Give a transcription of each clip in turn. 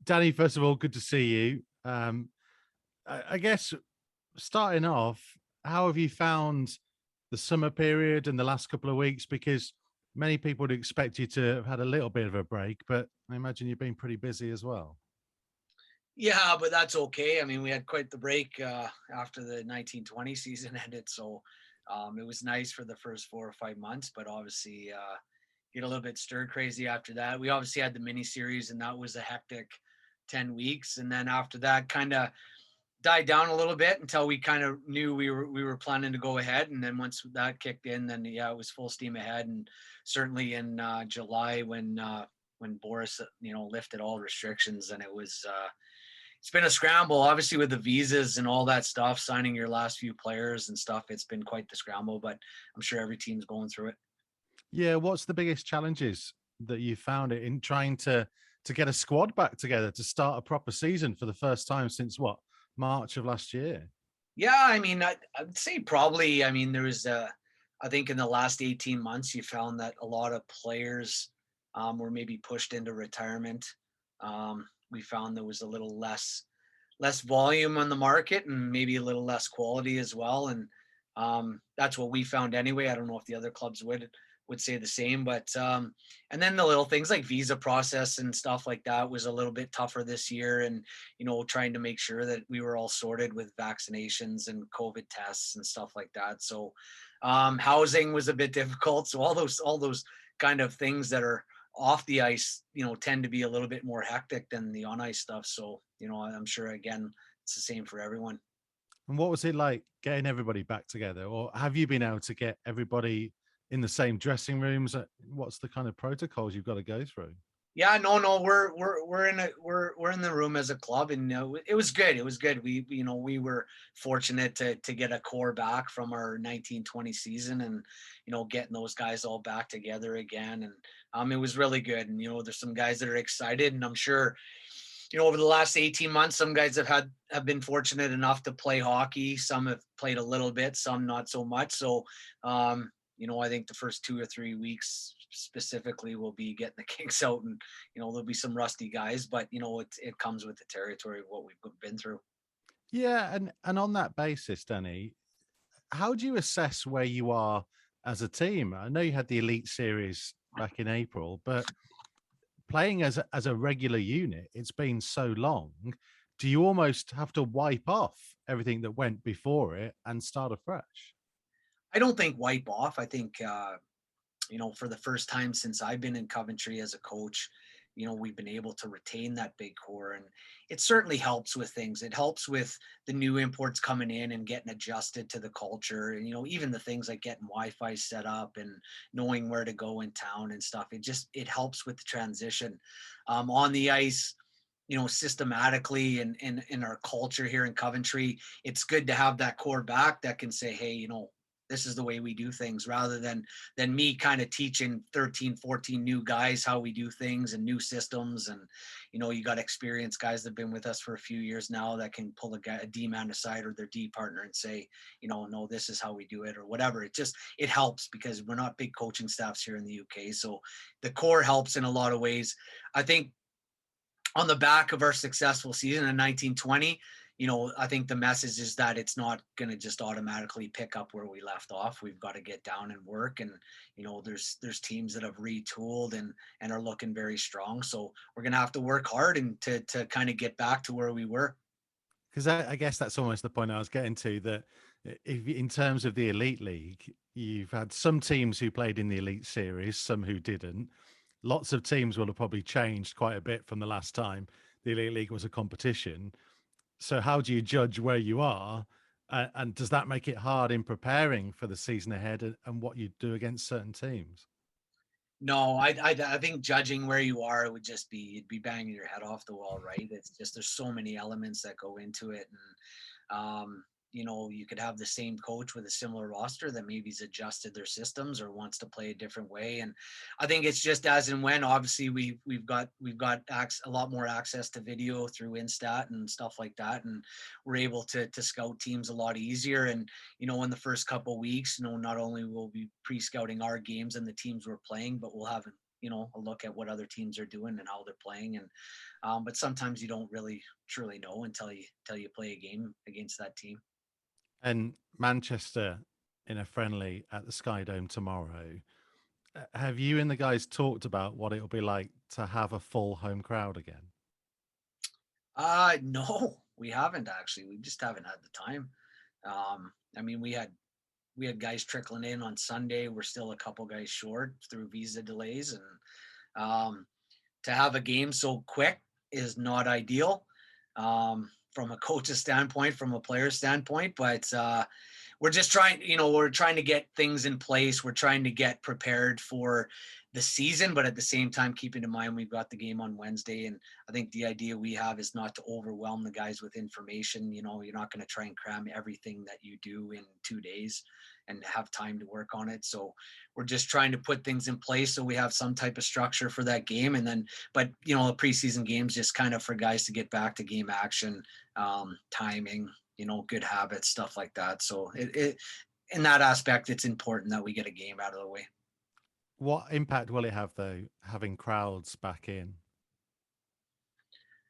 Danny, first of all, good to see you. I guess starting off, how have you found the summer period and the last couple of weeks? Because many people would expect you to have had a little bit of a break, but I imagine you've been pretty busy as well. Yeah, but that's okay. I mean, we had quite the break after the 1920 season ended, so it was nice for the first 4 or 5 months. But obviously, get a little bit stir crazy after that. We obviously had the mini series, and that was a hectic 10 weeks. And then after that, kind of died down a little bit until we kind of knew we were planning to go ahead. And then once that kicked in, then yeah, it was full steam ahead. And certainly in July when Boris lifted all restrictions, and it's been a scramble, obviously, with the visas and all that stuff, signing your last few players and stuff. It's been quite the scramble, but I'm sure every team's going through it. Yeah, what's the biggest challenges that you found it in trying to get a squad back together to start a proper season for the first time since what, March of last year? Yeah, I mean, I'd say probably, I mean, I think in the last 18 months, you found that a lot of players were maybe pushed into retirement. We found there was a little less volume on the market and maybe a little less quality as well. And that's what we found anyway. I don't know if the other clubs would say the same, but and then the little things like visa process and stuff like that was a little bit tougher this year. And trying to make sure that we were all sorted with vaccinations and COVID tests and stuff like that. So housing was a bit difficult. So all those kind of things that are off the ice, tend to be a little bit more hectic than the on ice stuff. So, I'm sure again, it's the same for everyone. And what was it like getting everybody back together? Or have you been able to get everybody in the same dressing rooms? What's the kind of protocols you've got to go through? Yeah, no, we're in the room as a club, and it was good. It was good. We were fortunate to get a core back from our 1920 season, and getting those guys all back together again, and it was really good. And there's some guys that are excited, and I'm sure over the last 18 months, some guys have been fortunate enough to play hockey. Some have played a little bit, some not so much. So, I think the first 2 or 3 weeks specifically will be getting the kinks out, and there'll be some rusty guys, but it comes with the territory of what we've been through. Yeah, and on that basis, Danny, how do you assess where you are as a team? I know you had the Elite Series back in April, but playing as a regular unit, it's been so long. Do you almost have to wipe off everything that went before it and start afresh? I don't think wipe off. I think for the first time since I've been in Coventry as a coach, we've been able to retain that big core. And it certainly helps with things. It helps with the new imports coming in and getting adjusted to the culture. And, even the things like getting Wi-Fi set up and knowing where to go in town and stuff. It helps with the transition on the ice. Systematically and in our culture here in Coventry, it's good to have that core back that can say, hey, this is the way we do things, rather than me kind of teaching 13, 14 new guys how we do things and new systems. And you got experienced guys that have been with us for a few years now that can pull a D man aside or their D partner and say, no, this is how we do it or whatever. It helps because we're not big coaching staffs here in the UK. So the core helps in a lot of ways. I think on the back of our successful season in 1920, I think the message is that it's not going to just automatically pick up where we left off. We've got to get down and work. And, there's teams that have retooled and are looking very strong. So we're going to have to work hard and to kind of get back to where we were. Because I guess that's almost the point I was getting to, that if in terms of the Elite League, you've had some teams who played in the Elite Series, some who didn't. Lots of teams will have probably changed quite a bit from the last time the Elite League was a competition. So how do you judge where you are? And does that make it hard in preparing for the season ahead and what you do against certain teams? No, I think judging where you are, it would just be, you'd be banging your head off the wall, right? It's just, there's so many elements that go into it. And, you could have the same coach with a similar roster that maybe's adjusted their systems or wants to play a different way. And I think it's just as and when. Obviously we've got a lot more access to video through Instat and stuff like that, and we're able to scout teams a lot easier. And in the first couple of weeks, not only will we be pre-scouting our games and the teams we're playing, but we'll have a look at what other teams are doing and how they're playing. And but sometimes you don't really truly know until you play a game against that team. And Manchester in a friendly at the Sky Dome tomorrow. Have you and the guys talked about what it'll be like to have a full home crowd again? No, we haven't actually. We just haven't had the time. I mean, we had guys trickling in on Sunday. We're still a couple guys short through visa delays, and to have a game so quick is not ideal from a coach's standpoint, from a player standpoint. But we're just trying, we're trying to get things in place. We're trying to get prepared for the season, but at the same time, keeping in mind we've got the game on Wednesday. And I think the idea we have is not to overwhelm the guys with information. You're not going to try and cram everything that you do in 2 days and have time to work on it. So we're just trying to put things in place so we have some type of structure for that game. And then, but the preseason games just kind of for guys to get back to game action, timing, good habits, stuff like that. So in that aspect, it's important that we get a game out of the way. What impact will it have, though, having crowds back in?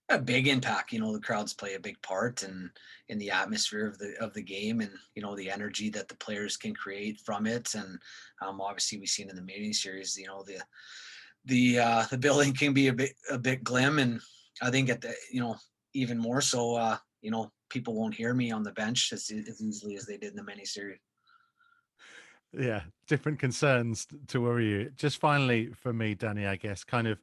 A big impact. The crowds play a big part in the atmosphere of the game, and the energy that the players can create from it. And obviously we've seen in the mini series, the building can be a bit glim, and I think at the even more so, people won't hear me on the bench as easily as they did in the mini series. Yeah, different concerns to worry you. Just finally for me, Danny, I guess, kind of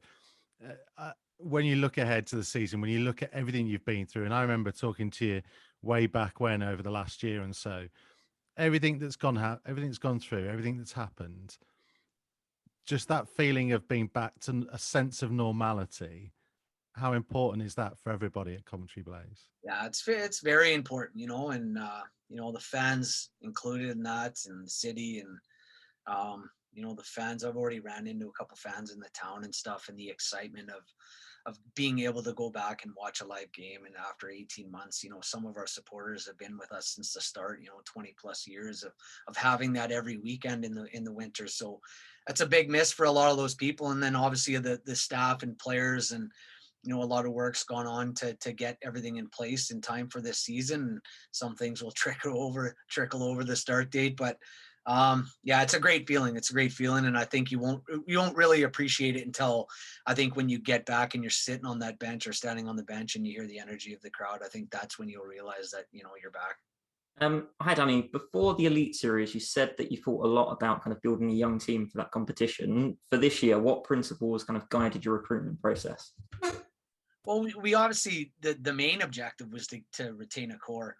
when you look ahead to the season, when you look at everything you've been through, and I remember talking to you way back when over the last year and so, everything that's gone through, everything that's happened, just that feeling of being back to a sense of normality. How important is that for everybody at Coventry Blaze? Yeah, it's very important, and the fans included in that, and the city, and the fans. I've already ran into a couple fans in the town and stuff, and the excitement of being able to go back and watch a live game. And after 18 months, some of our supporters have been with us since the start, 20 plus years of having that every weekend in the winter. So that's a big miss for a lot of those people. And then obviously the staff and players, and a lot of work's gone on to get everything in place in time for this season. And some things will trickle over the start date, but yeah, it's a great feeling. It's a great feeling. And I think you won't really appreciate it until I think when you get back and you're sitting on that bench or standing on the bench and you hear the energy of the crowd. I think that's when you'll realize that, you're back. Hi, Danny. Before the Elite Series, you said that you thought a lot about kind of building a young team for that competition. For this year, what principles kind of guided your recruitment process? Well, we obviously, the main objective was to retain a core.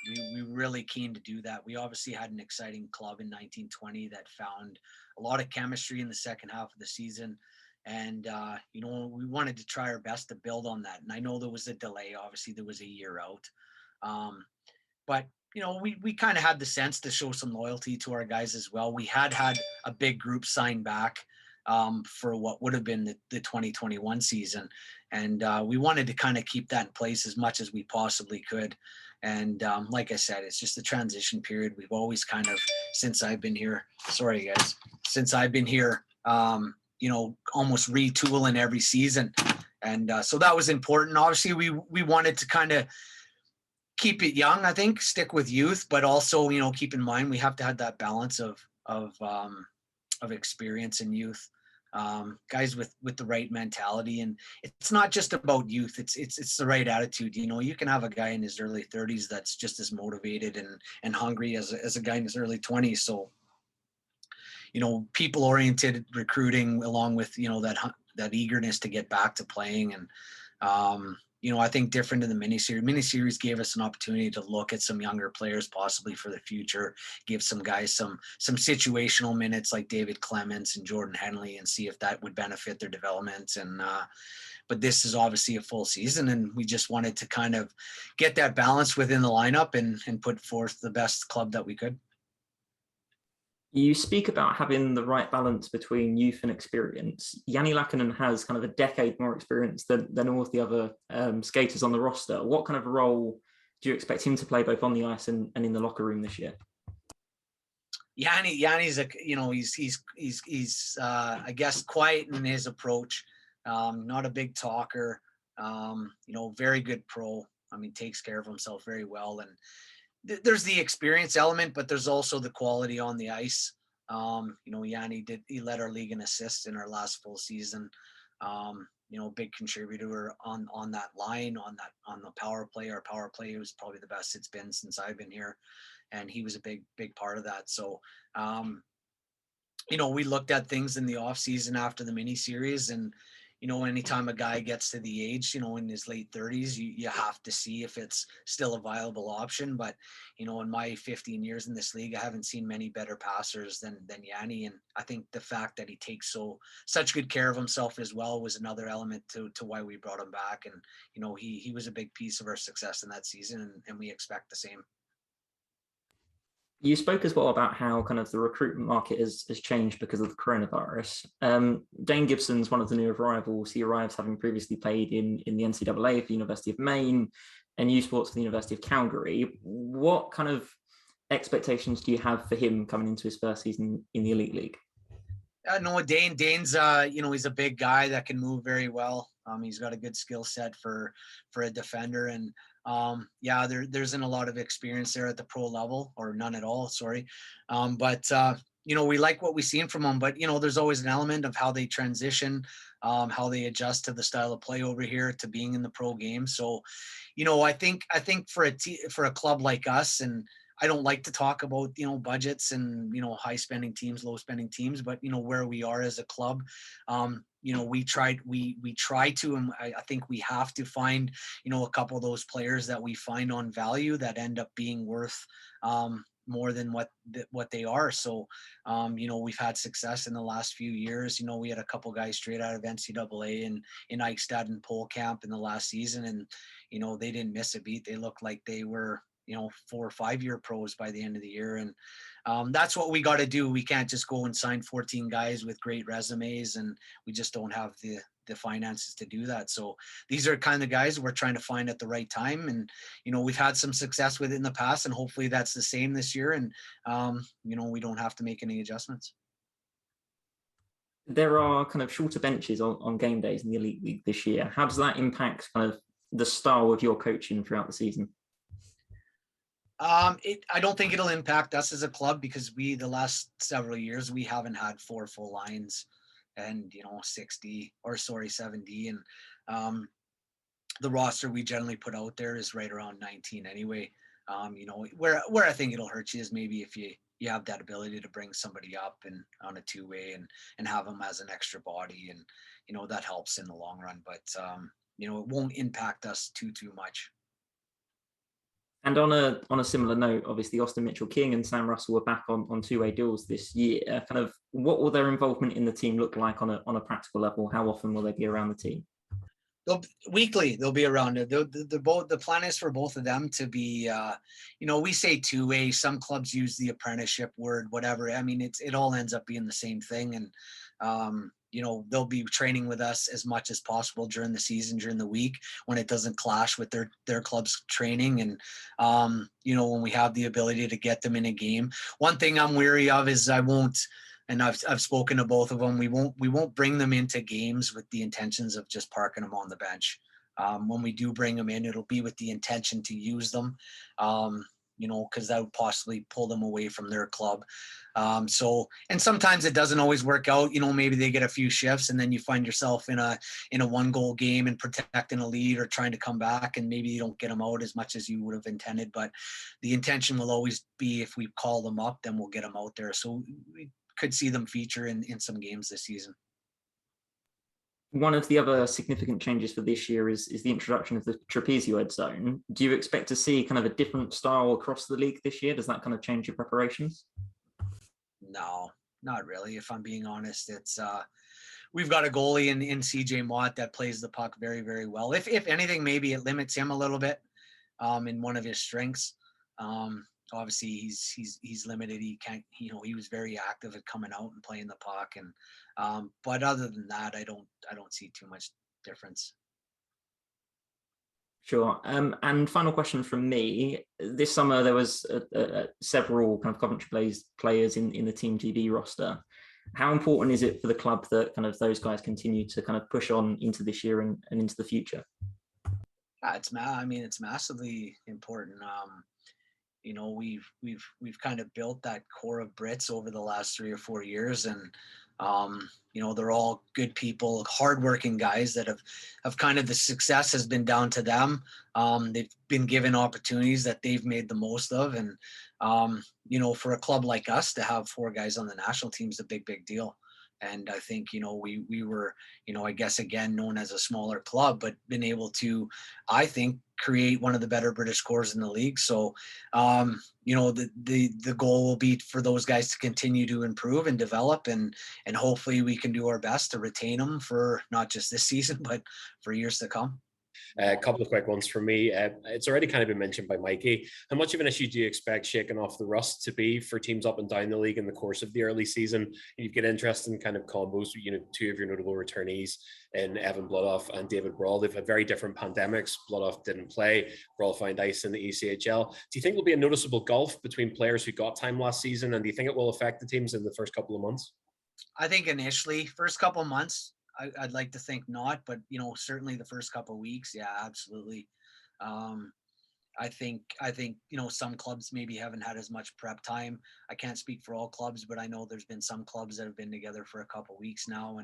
We were really keen to do that. We obviously had an exciting club in 1920 that found a lot of chemistry in the second half of the season. And, we wanted to try our best to build on that. And I know there was a delay. Obviously, there was a year out. But, we kind of had the sense to show some loyalty to our guys as well. We had a big group sign back for what would have been the 2021 season. And we wanted to kind of keep that in place as much as we possibly could. And like I said, it's just the transition period. We've always kind of, since I've been here, almost retooling every season. And so that was important. Obviously, we wanted to kind of keep it young, I think, stick with youth, but also, keep in mind we have to have that balance of experience and youth, guys with the right mentality. And it's not just about youth, it's the right attitude. You can have a guy in his early 30s that's just as motivated and hungry as a guy in his early 20s. So people oriented recruiting, along with that eagerness to get back to playing. And I think different in the miniseries gave us an opportunity to look at some younger players possibly for the future, give some guys some situational minutes like David Clements and Jordan Henley, and see if that would benefit their development. And but this is obviously a full season, and we just wanted to kind of get that balance within the lineup and put forth the best club that we could. You speak about having the right balance between youth and experience. Yanni Lackinen has kind of a decade more experience than all of the other skaters on the roster. What kind of role do you expect him to play both on the ice and in the locker room this year? Yanni's he's I guess quiet in his approach, not a big talker, very good pro. I mean, takes care of himself very well. And there's the experience element, but there's also the quality on the ice. Yanni he led our league in assists in our last full season. Big contributor on that line, on the power play. Our power play was probably the best it's been since I've been here, and he was a big part of that. So we looked at things in the off season after the mini series, and anytime a guy gets to the age, in his late 30s, you have to see if it's still a viable option. But in my 15 years in this league, I haven't seen many better passers than Yanni, and I think the fact that he takes such good care of himself as well was another element to why we brought him back. And he was a big piece of our success in that season, and we expect the same. You spoke as well about how kind of the recruitment market has changed because of the coronavirus. Dane Gibson's one of the new arrivals. He arrives having previously played in the NCAA for the University of Maine and U Sports for the University of Calgary. What kind of expectations do you have for him coming into his first season in the Elite League? No, Dane's, he's a big guy that can move very well. He's got a good skill set for a defender, and there isn't a lot of experience there at the pro level, or none at all. Sorry, but we like what we've seen from him. But there's always an element of how they transition, how they adjust to the style of play over here to being in the pro game. So, I think for a club like us, and I don't like to talk about, budgets and, high spending teams, low spending teams, but, where we are as a club, we try to, and I think we have to find, a couple of those players that we find on value that end up being worth, more than what they are. So, we've had success in the last few years. We had a couple guys straight out of NCAA and in Eichstätt and pole camp in the last season, and, they didn't miss a beat. They looked like they were, 4 or 5 year pros by the end of the year. And that's what we got to do. We can't just go and sign 14 guys with great resumes, and we just don't have the finances to do that. So these are kind of guys we're trying to find at the right time. And, we've had some success with it in the past, and hopefully that's the same this year. And, we don't have to make any adjustments. There are kind of shorter benches on game days in the Elite League this year. How does that impact kind of the style of your coaching throughout the season? I don't think it'll impact us as a club, because the last several years, we haven't had 4 full lines and, 70. And, the roster we generally put out there is right around 19 anyway. Where I think it'll hurt you is maybe if you have that ability to bring somebody up and on a two-way and have them as an extra body, and, that helps in the long run, but, it won't impact us too much. And on a similar note, obviously Austin Mitchell-King and Sam Russell were back on two-way deals this year. Kind of, what will their involvement in the team look like on a practical level? How often will they be around the team? Weekly, they'll be around it. The plan is for both of them to be, we say two-way. Some clubs use the apprenticeship word, whatever. I mean, it all ends up being the same thing. And, they'll be training with us as much as possible during the season, during the week, when it doesn't clash with their club's training. And, when we have the ability to get them in a game. One thing I'm weary of is and I've spoken to both of them, we won't bring them into games with the intentions of just parking them on the bench. When we do bring them in, it'll be with the intention to use them, because that would possibly pull them away from their club. And sometimes it doesn't always work out. Maybe they get a few shifts, and then you find yourself in a 1-goal game and protecting a lead or trying to come back, and maybe you don't get them out as much as you would have intended. But the intention will always be, if we call them up, then we'll get them out there. So we could see them feature in some games this season. One of the other significant changes for this year is the introduction of the trapezoid zone. Do you expect to see kind of a different style across the league this year? Does that kind of change your preparations? No, not really. If I'm being honest, it's we've got a goalie in CJ Mott that plays the puck very, very well. If anything, maybe it limits him a little bit in one of his strengths. Obviously he's limited. He can't, he was very active at coming out and playing the puck. And, but other than that, I don't see too much difference. Sure. And final question from me. This summer, there was several kind of Coventry players in the Team GB roster. How important is it for the club that kind of those guys continue to kind of push on into this year and into the future? I mean, it's massively important. You know, we've kind of built that core of Brits over the last 3 or 4 years, and you know, they're all good people, hardworking guys that have kind of, the success has been down to them. They've been given opportunities that they've made the most of, and you know, for a club like us to have 4 guys on the national team is a big deal. And I think, you know, we were, you know, I guess again known as a smaller club, but been able to, I think, create one of the better British cores in the league. So, you know, the goal will be for those guys to continue to improve and develop, and hopefully we can do our best to retain them for not just this season, but for years to come. A couple of quick ones for me. It's already kind of been mentioned by Mikey. How much of an issue do you expect shaking off the rust to be for teams up and down the league in the course of the early season? You get interesting kind of combos. You know, 2 of your notable returnees in Evan Bloodoff and David Brawl. They've had very different pandemics. Bloodoff didn't play. Brawl found ice in the ECHL. Do you think there'll be a noticeable gulf between players who got time last season, and do you think it will affect the teams in the first couple of months? I think initially, first couple of months, I'd like to think not, but you know, certainly the first couple of weeks, yeah, absolutely. I think you know, some clubs maybe haven't had as much prep time. I can't speak for all clubs, but I know there's been some clubs that have been together for a couple of weeks now,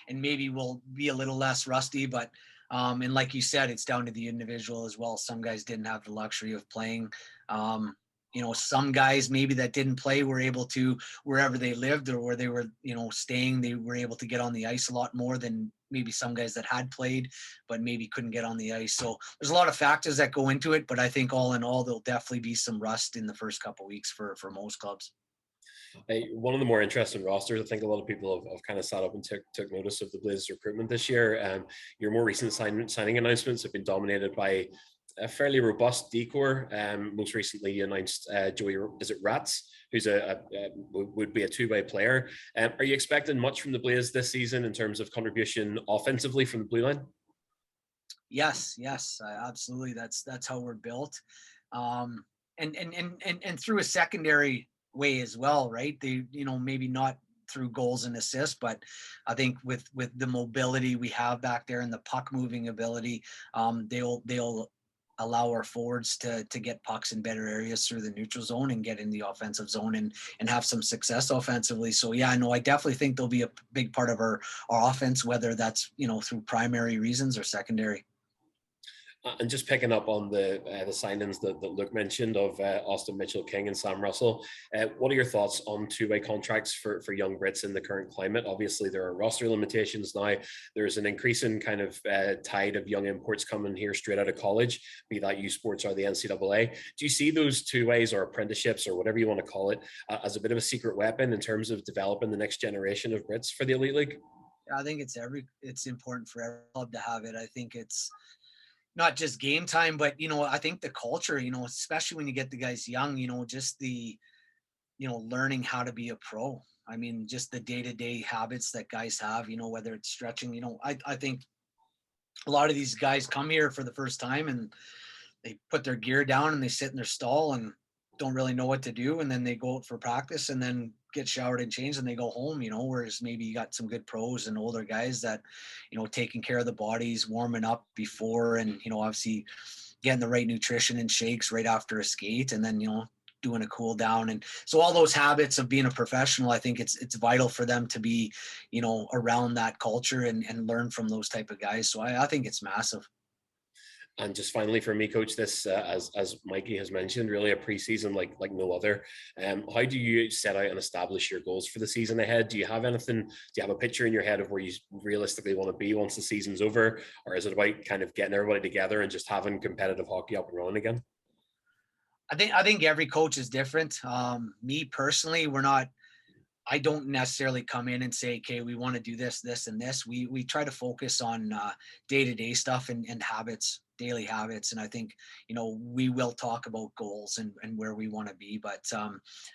and maybe will be a little less rusty. But and like you said, it's down to the individual as well. Some guys didn't have the luxury of playing. You know, some guys maybe that didn't play were able to, wherever they lived or where they were, you know, staying, they were able to get on the ice a lot more than maybe some guys that had played, but maybe couldn't get on the ice. So there's a lot of factors that go into it, but I think all in all, there'll definitely be some rust in the first couple of weeks for most clubs. One of the more interesting rosters, I think a lot of people have kind of sat up and took notice of the Blazers recruitment this year. Your more recent signing announcements have been dominated by a fairly robust decor. Most recently, you announced Joey, is it Rats, who's would be a two-way player. Are you expecting much from the Blaze this season in terms of contribution offensively from the blue line? Yes, absolutely. That's how we're built, and through a secondary way as well, right? They, you know, maybe not through goals and assists, but I think with the mobility we have back there and the puck moving ability, they'll allow our forwards to get pucks in better areas through the neutral zone and get in the offensive zone and have some success offensively. So yeah, no, I definitely think they'll be a big part of our offense, whether that's, you know, through primary reasons or secondary. And just picking up on the signings that Luke mentioned of Austin Mitchell-King and Sam Russell, what are your thoughts on two-way contracts for young Brits in the current climate? Obviously, there are roster limitations now. There's an increasing kind of tide of young imports coming here straight out of college, be that U Sports or the NCAA. Do you see those two-ways or apprenticeships or whatever you want to call it as a bit of a secret weapon in terms of developing the next generation of Brits for the Elite League? I think it's important for every club to have it. I think it's not just game time, but, you know, I think the culture, you know, especially when you get the guys young, you know, just the, you know, learning how to be a pro. I mean, just the day-to-day habits that guys have, you know, whether it's stretching, you know, I think a lot of these guys come here for the first time and they put their gear down and they sit in their stall and don't really know what to do. And then they go out for practice and then get showered and changed and they go home, you know, whereas maybe you got some good pros and older guys that, you know, taking care of the bodies, warming up before, and, you know, obviously getting the right nutrition and shakes right after a skate, and then, you know, doing a cool down. And so all those habits of being a professional, I think it's vital for them to be, you know, around that culture and learn from those type of guys. So I think it's massive. And just finally for me, Coach, this as Mikey has mentioned, really a preseason like no other. How do you set out and establish your goals for the season ahead? Do you have anything? Do you have a picture in your head of where you realistically want to be once the season's over, or is it about kind of getting everybody together and just having competitive hockey up and running again? I think every coach is different. Me personally, I don't necessarily come in and say, okay, we want to do this, this, and this. We try to focus on day-to-day stuff and habits, daily habits. And I think, you know, we will talk about goals and where we want to be, but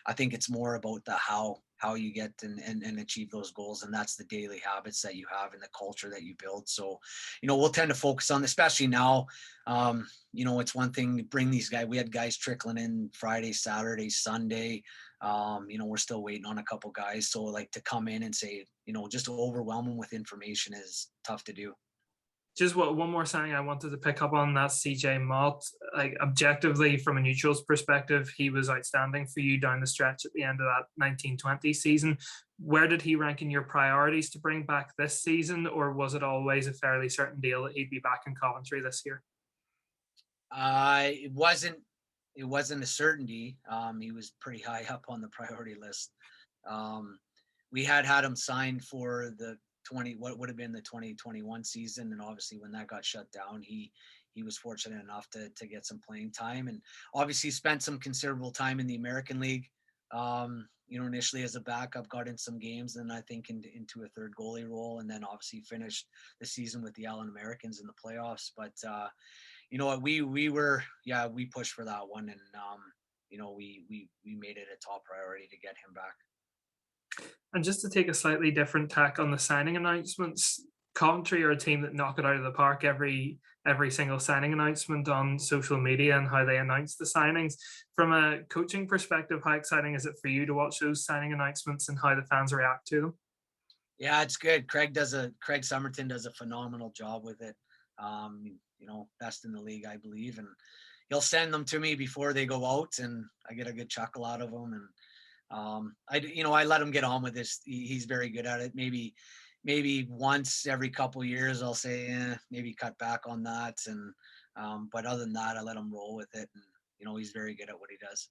I think it's more about the how how you get and achieve those goals. And that's the daily habits that you have and the culture that you build. So, we'll tend to focus on, especially now, it's one thing to bring these guys. We had guys trickling in Friday, Saturday, Sunday. We're still waiting on a couple guys. So like to come in and say, just overwhelm them with information is tough to do. Just one more thing I wanted to pick up on, that CJ Mott. Like objectively, from a neutral's perspective, he was outstanding for you down the stretch at the end of that 1920 season. Where did he rank in your priorities to bring back this season, or was it always a fairly certain deal that he'd be back in Coventry this year? It wasn't a certainty. He was pretty high up on the priority list. We had him signed for the what would have been the 2021 season, and obviously when that got shut down, he was fortunate enough to get some playing time, and obviously spent some considerable time in the American League. Initially as a backup, got in some games, and I think into a third goalie role, and then obviously finished the season with the Allen Americans in the playoffs. But you know what, we pushed for that one, and we made it a top priority to get him back. And just to take a slightly different tack on the signing announcements, Coventry are a team that knock it out of the park every single signing announcement on social media and how they announce the signings. From a coaching perspective, how exciting is it for you to watch those signing announcements and how the fans react to them? Yeah, it's good. Craig Summerton does a phenomenal job with it. Best in the league, I believe, and he'll send them to me before they go out, and I get a good chuckle out of them. And I let him get on with this. He's very good at it. Maybe once every couple of years I'll say, maybe cut back on that. And but other than that, I let him roll with it. And he's very good at what he does.